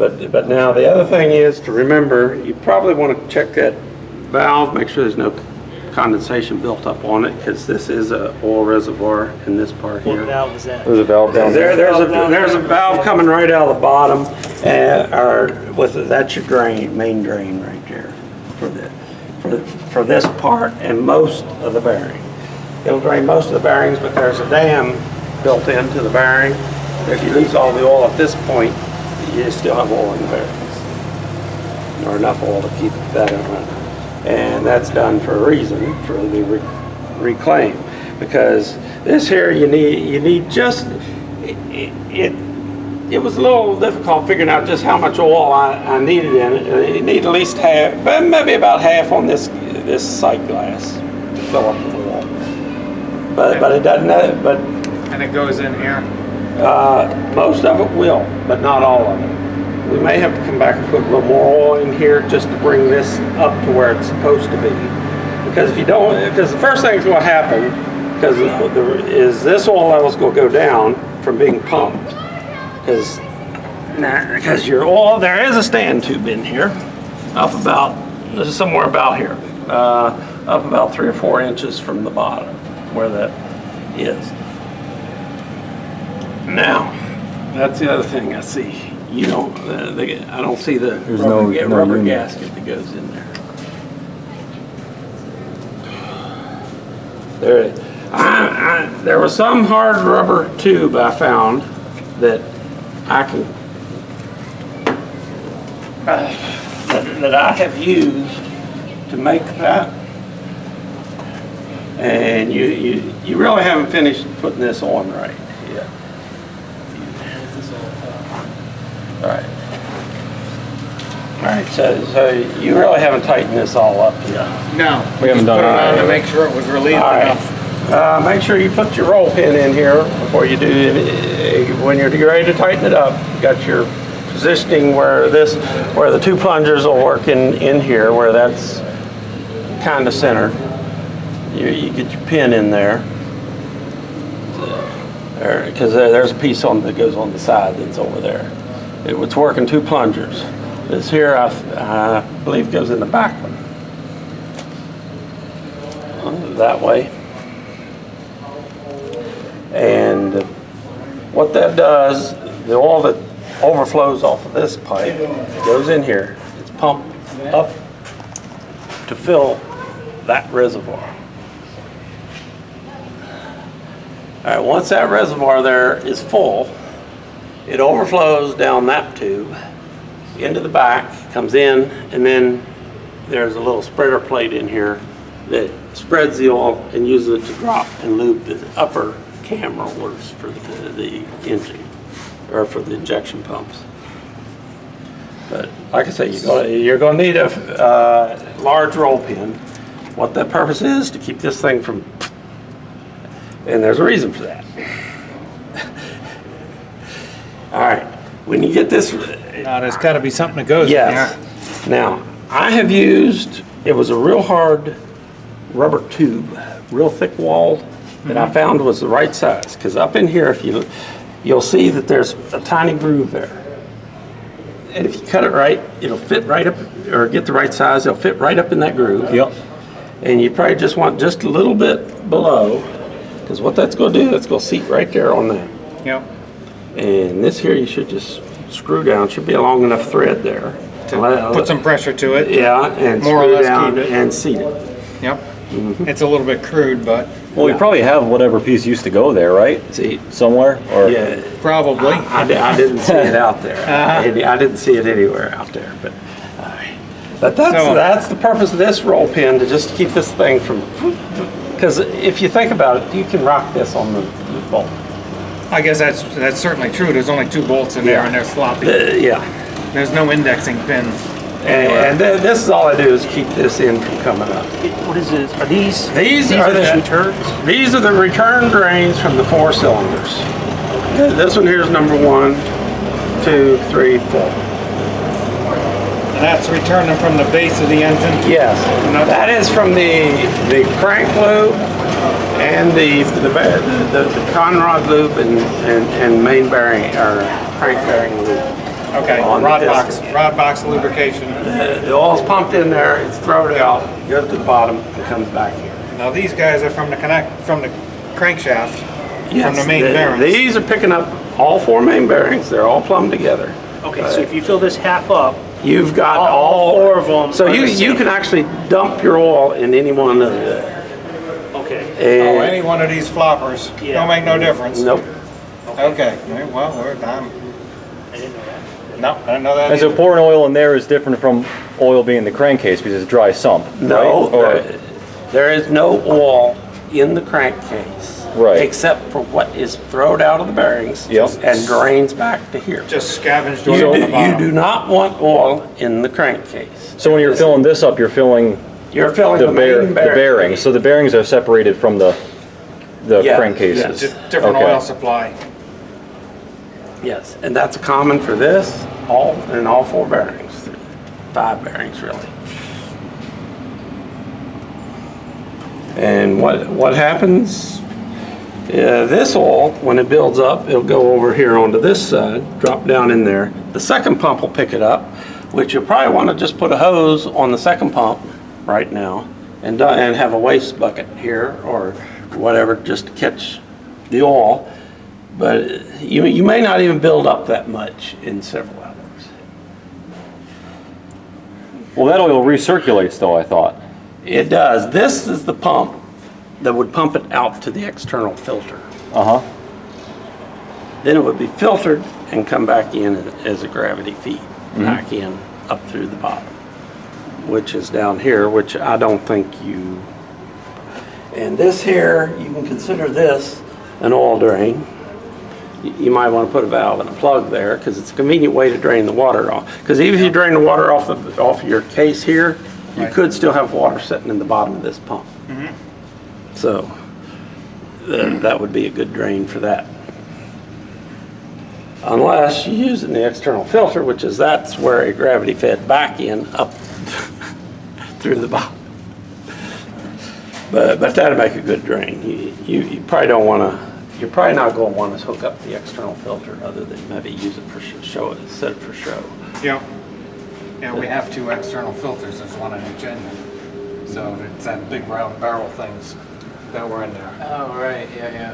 But now the other thing is to remember, you probably want to check that valve, make sure there's no condensation built up on it, because this is a oil reservoir in this part here. What valve is that? There's a valve down there. There's a valve coming right out of the bottom, that's your drain, main drain right there for this part and most of the bearing. It'll drain most of the bearings, but there's a dam built into the bearing. If you lose all the oil at this point, you still have oil in the bearings, or enough oil to keep that running. And that's done for a reason, for the reclaim, because this here you need just it was a little difficult figuring out just how much oil I needed in it. You need at least half, but maybe about half on this sight glass to fill up with oil. But it doesn't. And it goes in here. Most of it will, but not all of it. We may have to come back and put a little more oil in here just to bring this up to where it's supposed to be. Because if you don't, because the first thing that's going to happen, is this oil level's going to go down from being pumped. Because your oil, there is a stand tube in here, up about, this is somewhere about here, up about 3 or 4 inches from the bottom, where that is. Now, that's the other thing I see. You don't, I don't see the rubber gasket that goes in there. There was some hard rubber tube I found that I can, that I have used to make that. And you really haven't finished putting this on right yet. All right, so you really haven't tightened this all up yet. No, we haven't done it to make sure it was relieved enough. Make sure you put your roll pin in here before you do it. When you're ready to tighten it up, you got your positioning where the 2 plungers will work in here, where that's kind of centered. You get your pin in there, because there's a piece that goes on the side that's over there. It's working 2 plungers. This here, I believe, goes in the back one. That way. And what that does, the oil that overflows off of this pipe goes in here. It's pumped up to fill that reservoir. All right, once that reservoir there is full, it overflows down that tube into the back, comes in, and then there's a little spreader plate in here that spreads the oil and uses it to drop and lube the upper cam rollers for the engine, or for the injection pumps. But like I say, you're going to need a large roll pin. What that purpose is to keep this thing from, and there's a reason for that. All right, when you get this, Now there's got to be something that goes in yes. there. Now I have used, it was a real hard rubber tube, real thick walled, that I found was the right size. Because up in here, if you'll see that there's a tiny groove there. And if you cut it right, it'll fit right up, or get the right size, it'll fit right up in that groove. Yep. And you probably just want just a little bit below, because what that's going to do, that's going to seat right there on that. Yep. And this here, you should just screw down. Should be a long enough thread there. To put some pressure to it. Yeah, and more or screw less down keep it. and seat it. Yep. It's a little bit crude, but Well, we probably have whatever piece used to go there, right? See, Somewhere? Or yeah, probably. I didn't see it out there. I didn't see it anywhere out there. But that's the purpose of this roll pin, to just keep this thing from. Because if you think about it, you can rock this on the bolt. I guess that's certainly true. There's only 2 bolts in there, Yeah. and they're sloppy. Yeah. There's no indexing pin. And this is all I do is keep this in from coming up. What is this? Are these? These are the returns. These are the return drains from the 4 cylinders. This one here is number 1, 2, 3, 4. And that's returning from the base of the engine? Yes, that is from the crank loop and the conrod loop and main bearing, or crank bearing loop. Okay, on the rod box lubrication. The oil's pumped in there, it's thrown out, goes to the bottom, and comes back here. Now these guys are from the crankshaft, from Yes, the main bearings. These are picking up all 4 main bearings. They're all plumbed together. Okay, so if you fill this half up, You've got all 4 of them. So are the you same. can actually dump your oil in any one of the. Okay. Oh, any one of these floppers, Yeah. don't make no difference. Nope. Okay, well, I didn't know that. no, I didn't know that And so either. pouring oil in there is different from oil being in the crankcase because it's dry sump, No, right? Or, there is no oil in the crankcase. Right. Except for what is thrown out of the bearings Yep. and drains back to here. Just scavenged You oil do, on the bottom. you do not want oil in the crankcase. so when you're filling this up, you're filling You're filling the, the main the bearings. So the bearings are separated from the Yeah, crankcases. yes. Just different Okay. oil supply. Yes, and that's common for this, all 4 bearings. 5 bearings, really. And what happens, this oil, when it builds up, it'll go over here onto this side, drop down in there. The second pump will pick it up, which you'll probably want to just put a hose on the second pump right now and have a waste bucket here or whatever just to catch the oil. But you may not even build up that much in several hours. Well, that oil recirculates though, I thought. It does. This is the pump that would pump it out to the external filter. Uh-huh. Then it would be filtered and come back in as a gravity feed, back in up through the bottom, which is down here, which I don't think you. And this here, you can consider this an oil drain. You might want to put a valve and a plug there because it's a convenient way to drain the water off. Because even if you drain the water off your case here, you Right. could still have water sitting in the bottom of this pump. So that would be a good drain for that. Unless you use it in the external filter, that's where a gravity fed back in up through the bottom. But that'd make a good drain. You probably don't want to. You're probably not going to want to hook up the external filter other than maybe use it for show, set it for show. Yeah. Yeah, we have 2 external filters, there's one on each end. So it's that big round barrel things that were in there. Oh, right, yeah.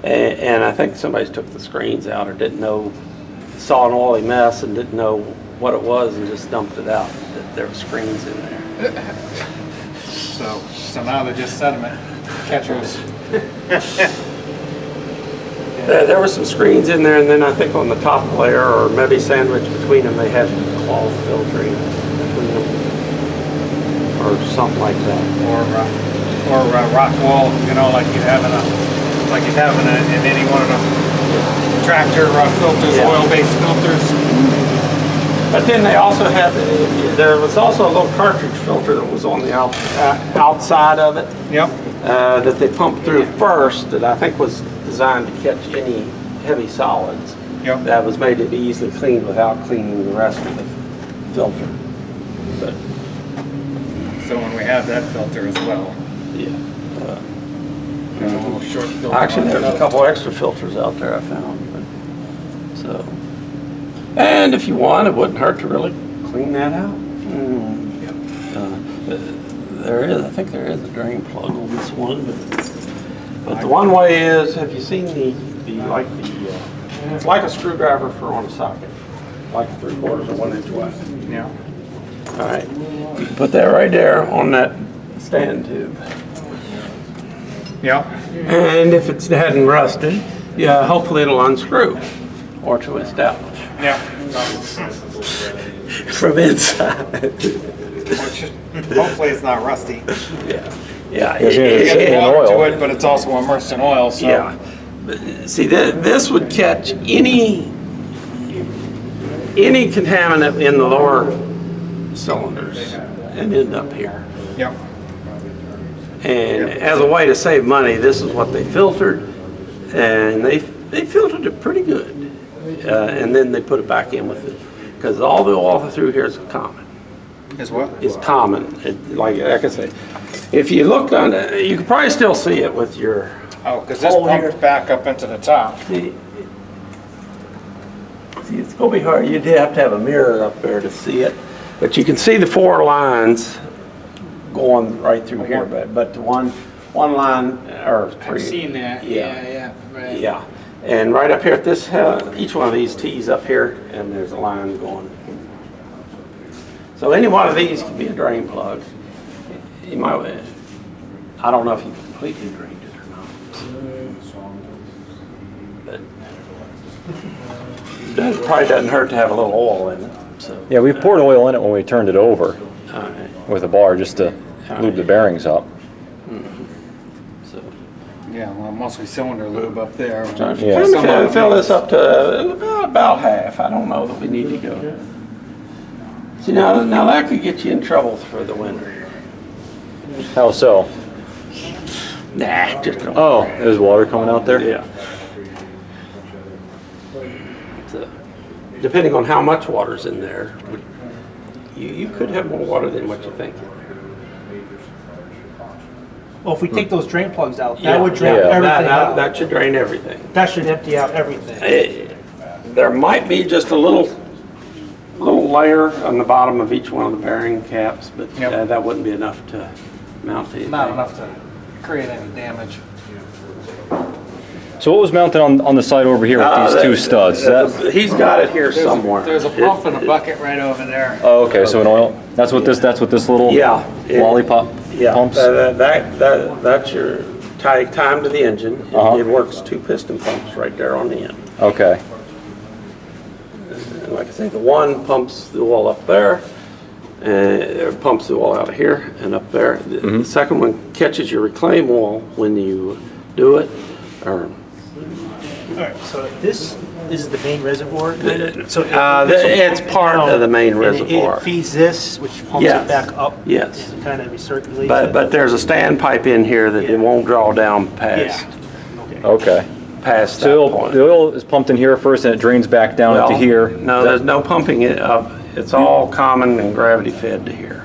And I think somebody took the screens out or didn't know, saw an oily mess and didn't know what it was and just dumped it out, that there were screens in there. So now they're just sediment catchers. There were some screens in there, and then I think on the top layer, or maybe sandwiched between them, they had cloth filtering between them, or something like that. Or rock wool, like you'd have in any one of the tractor filters, Yeah. oil-based filters. But then they also had, there was also a little cartridge filter that was on the outside of it, Yep. that they pumped through first, that I think was designed to catch any heavy solids. Yep. That was made to be easily cleaned without cleaning the rest of the filter. But, So when we have that filter as well, yeah. there's a little short filter. Actually, there's a couple extra filters out there I found. So, and if you want, it wouldn't hurt to really clean that out. I think there is a drain plug on this one, but the one way is, have you seen it's like a screwdriver for on a socket, like 3/4 or 1 inch wide. Yeah. All right, you can put that right there on that stand tube. Yeah. And if it hadn't rusted, yeah, hopefully it'll unscrew or twist out Yeah. from inside. Hopefully it's not rusty. Yeah, yeah. It's It's in getting water oil. to it, but it's also immersed in oil, so. Yeah. But, see, this would catch any contaminant in the lower cylinders and end up here. Yep. And as a way to save money, this is what they filtered, and they filtered it pretty good. And then they put it back in with it, because all the oil through here is common. Is what? Is common. Like I say, if you looked on it, you could probably still see it with your. Oh, because this Hole pumps here. back up into the top. See, it's gonna be hard. You'd have to have a mirror up there to see it. But you can see the 4 lines going right through here, but the one line, or 3. I've seen that. Yeah, right. Yeah, and right up here at this, each one of these T's up here, and there's a line going. So any one of these could be a drain plug. You might, I don't know if you completely drained it or not. But it probably doesn't hurt to have a little oil in it, so. Yeah, we poured oil in it when we turned it over All right. with a bar just to lube the bearings up. So, Yeah, well, mostly cylinder lube up there. so if you Yeah. kind of fill this up to about half, I don't know that we need to go. See, now that could get you in trouble for the winter. How so? Nah, just don't. Oh, there's water coming out there? Yeah. So, depending on how much water's in there, you could have more water than what you think in there. Well, if we take those drain plugs out, Yeah, that would drain yeah. everything out. That should drain everything. That should empty out everything. There might be just a little layer on the bottom of each one of the bearing caps, but Yep. that wouldn't be enough to mount to anything. Not enough to create any damage. So what was mounted on the side over here with these 2 studs? He's got it here somewhere. There's a pump and a bucket right over there. Oh, okay, so an oil, that's what this little Yeah. lollipop Yeah, pumps? that's your time to the engine. Uh-huh. It works 2 piston pumps right there on the end. Okay, And like I say, the one pumps the oil up there, and pumps the oil out of here and up there. The second one catches your reclaim oil when you do it. Or, All right, so this is the main reservoir. So it's part of the main and reservoir. It feeds this, which pumps Yes. it back up. Yes. And kind of recirculates it. But there's a standpipe in here that it won't draw down past Yeah. Okay. okay. past that So point. the oil is pumped in here first and it drains back down into Well, here? No, there's no pumping it up. It's all common and gravity fed to here.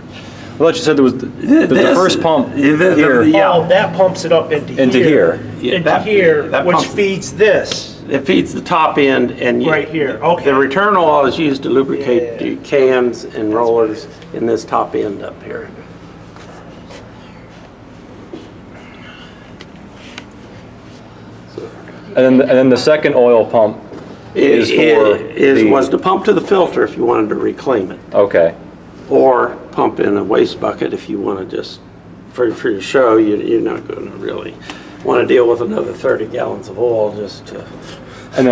I thought you said there was the first pump here. Yeah. Oh, that pumps it up into Into here. Yeah, Into that- here, that which pumps- feeds this. It feeds the top end and Right here, okay. The return oil is used to lubricate Yeah. the cams and rollers in this top end up here. And then the second oil pump is for Was to pump to the filter if you wanted to reclaim it, Okay, or pump in a waste bucket if you want to just, for your show, you're not going to really want to deal with another 30 gallons of oil just to. and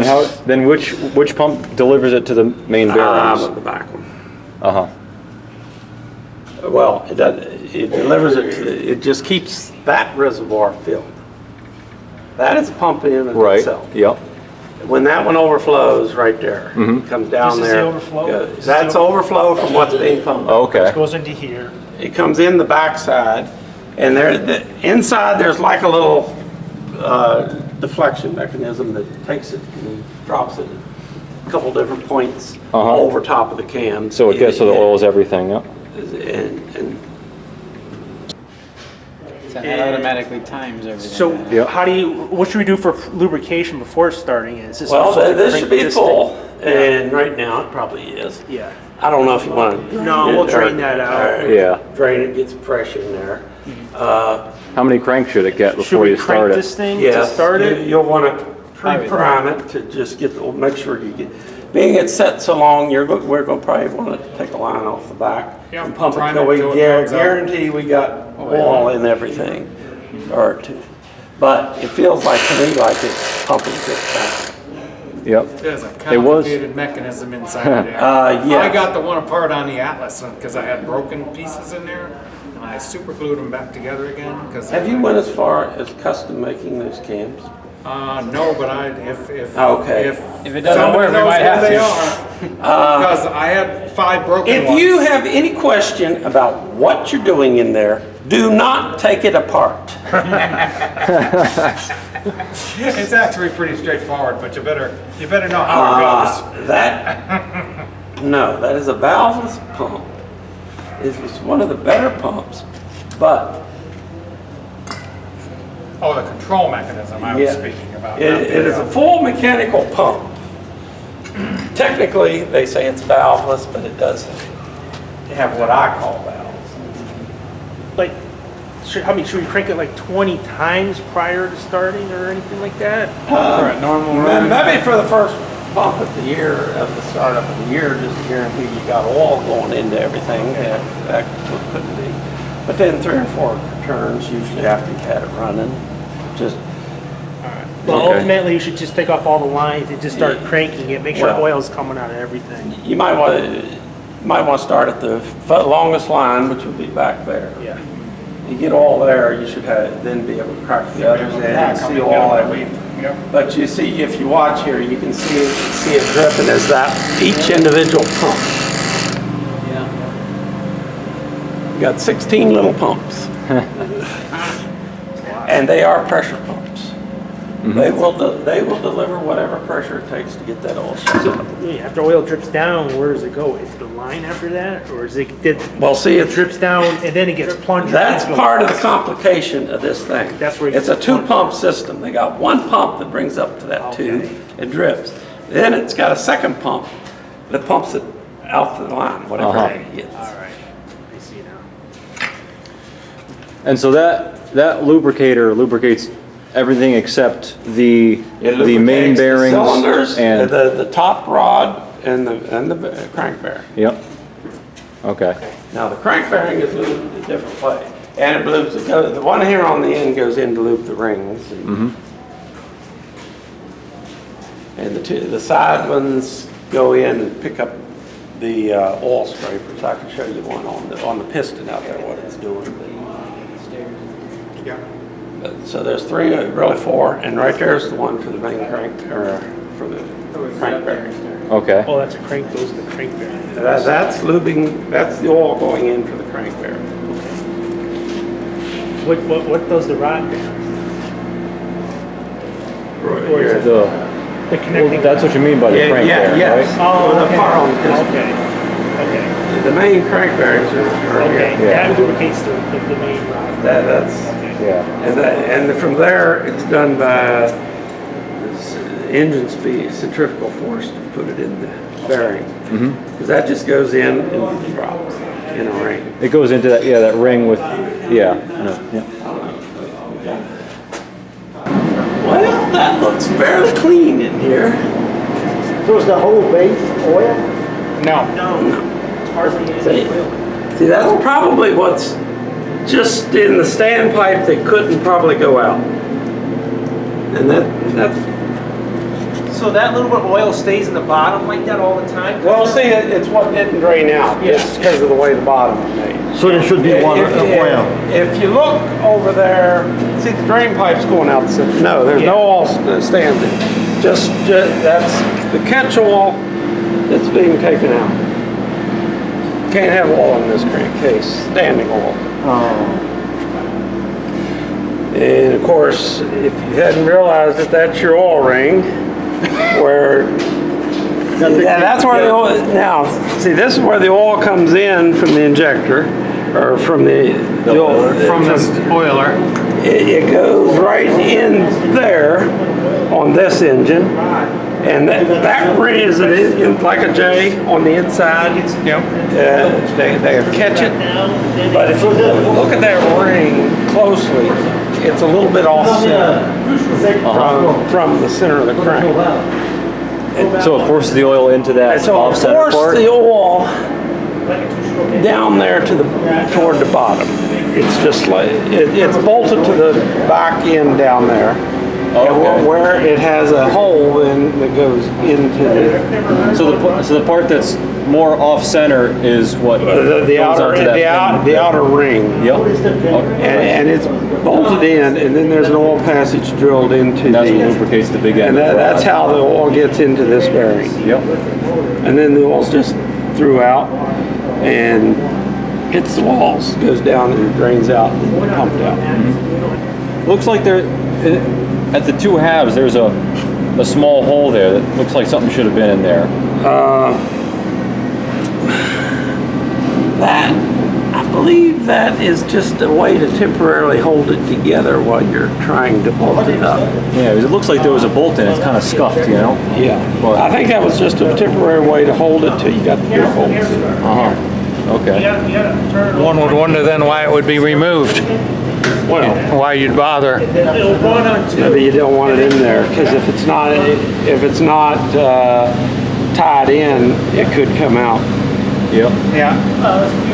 then which pump delivers it to the main bearings? The back one. Uh-huh, Well, it delivers it, it just keeps that reservoir filled. That is a pump in and of right, itself. yep. When that one overflows right there, it comes down This is the there. overflow? goes- This is That's the- overflow from what's being pumped. Okay, It goes into here. It comes in the backside, and inside there's like a little deflection mechanism that takes it and drops it at a couple different points over top of the cam. so it gets to the oils everything, yep. And So that automatically times everything. So Yeah. what should we do for lubrication before starting it? Is this well, supposed to this crank should be this full, thing? and right now it probably is. Yeah. I don't know if you want to. No, we'll drain that out. Yeah. Drain it, gets fresh in there. How many cranks should it get Should before we you start crank it? this thing to Yes, start it? you'll want to pre-prime it to just make sure you get, being it's set so long, we're going to probably want to take a line off the back Yeah, and pump it prime till it we till it comes out. guarantee we got oil in everything. But it feels like to me like it's pumping just back. Yep. There's a It was- complicated mechanism inside of there. yes. I got the one apart on the Atlas because I had broken pieces in there, and I super glued them back together again. Have you went as far as custom making those cams? No, but if Okay. If it doesn't somebody work, we knows might who have they to. are, because I had 5 broken If ones. you have any question about what you're doing in there, do not take it apart. It's actually pretty straightforward, but you better know how it goes. That is a valveless pump. It's one of the better pumps, but Oh, the control mechanism I was speaking about. it is a full mechanical pump. Technically, they say it's valveless, but it does have what I call valves. Like, should we crank it like 20 times prior to starting or anything like that? For a normal run? Maybe for the first pump at the year, of the startup of the year, just to guarantee you got oil going into everything. That couldn't be. But then 3 or 4 turns usually after you've had it running. Just Well, Okay. ultimately, you should just take off all the lines and just start cranking it. Make sure Well- oil's coming out of everything. you might want to start at the longest line, which would be back there. Yeah. You get all there, you should then be able to crack the others in and see all that. Yep. But you see, if you watch here, you can see it dripping as that each individual pump. Yeah. You got 16 little pumps. And they are pressure pumps. They will deliver whatever pressure it takes to get that oil shut So up. after oil drips down, where does it go? Into the line after that, or is it Well, see, it drips down and then it gets plunged? that's into- part of the complication of this thing. That's where it It's a gets 2-pump system. They got one pump that brings up to that tube, it drips. Then it's got a second pump that pumps it out to the line, whatever Uh-huh. it gets. All right, I see now. And so that lubricator lubricates everything except the It main lubricates the bearings cylinders, and the top rod, and the crank bearing. yep. Okay. Now the crank bearing is lubed a different way, and it lubes the one here on the end goes in to lube the rings, and the side ones go in and pick up the oil scrapers. I can show you one on the piston out there what it's doing. Yeah. So there's 3, really 4, and right there's the one for the main crank, or for the crank bearing. Okay. Oh, that's a crank, those are the crank bearings. That's lubing, that's the oil going in for the crank bearing. What does the rod do? Right here. The, The connecting. that's what you mean by the crank bearing, yes. right? Oh, The okay. part on the piston. Okay. Okay. The main crank bearings are Okay. here. Yeah. That lubricates the main rod. That's, Yeah. and from there, it's done by engine speed, centrifugal force to put it in the bearing. Because that just goes in and drops in a ring. It goes into that ring with yeah. Well, that looks fairly clean in here. So is the whole base oil? No. No, hardly any oil. See, that's probably what's just in the standpipe that couldn't probably go out. And that's, So that little bit of oil stays in the bottom like that all the time? well, see, it's what didn't drain out, just because of the way the bottom is made. So there should be one oil. If you look over there, see the drain pipe's going out the center. No, there's no oil standing. Just that's the catch oil that's being taken out. Can't have oil in this case, standing oil. And of course, if you hadn't realized that that's your oil ring, where that's where the oil. Now, see, this is where the oil comes in from the injector, or from the oil, From this oiler. it goes right in there on this engine, and that ring is like a J on the inside. Yep. They catch it, but if you look at that ring closely, it's a little bit off center from the center of the crank. So it forces the oil into that So off-center force part. the oil down there toward the bottom. It's just like it's bolted to the back end down there. And where it has a hole then that goes into So the part that's more off-center is what the goes outer onto that the outer ring. Yep. Okay. And it's bolted in, and then there's an oil passage drilled into And that's what the. lubricates the big end. And that's how the oil gets into this bearing. Yep. And then the oil's just through out and hits the walls, goes down and drains out and pumped out. Looks like there, at the 2 halves, there's a small hole there that looks like something should have been in there. That, I believe believe that is just a way to temporarily hold it together while you're trying to bolt it up. Yeah, it looks like there was a bolt in it. It's kind of scuffed, you know? Yeah. I think that was just a temporary way to hold it till you got the big bolts. Uh-huh. Okay. One would wonder then why it would be removed, Well, why you'd bother. maybe you don't want it in there, because if it's not tied in, it could come out. Yep. Yeah.